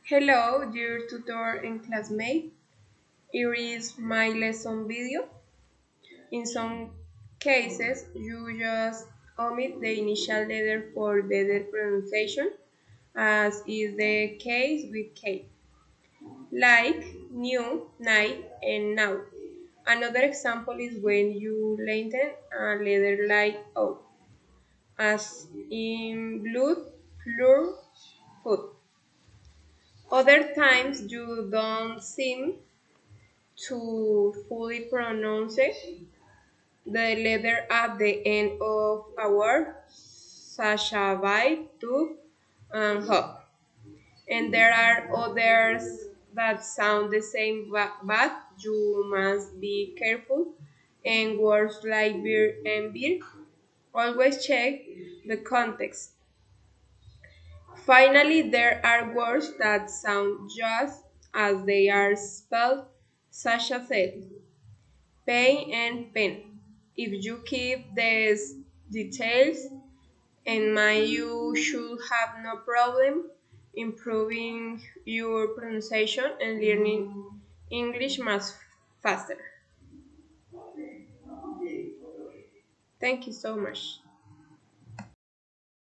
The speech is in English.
Hello, dear tutor and classmate. Here is my lesson video. In some cases, you just omit the initial letter for better pronunciation, as is the case with K, like new, night, and now. Another example is when you lengthen a letter like O, as in blood, plur, food. Other times you don't seem to fully pronounce the letter at the end of a word, such as bite, tooth, and hop. And there are others that sound the same but you must be careful. And words like beer and beer, always check the context. Finally, there are words that sound just as they are spelled, such as it. Pain and pen. If you keep these details in mind, you should have no problem improving your pronunciation and learning English much faster. Thank you so much.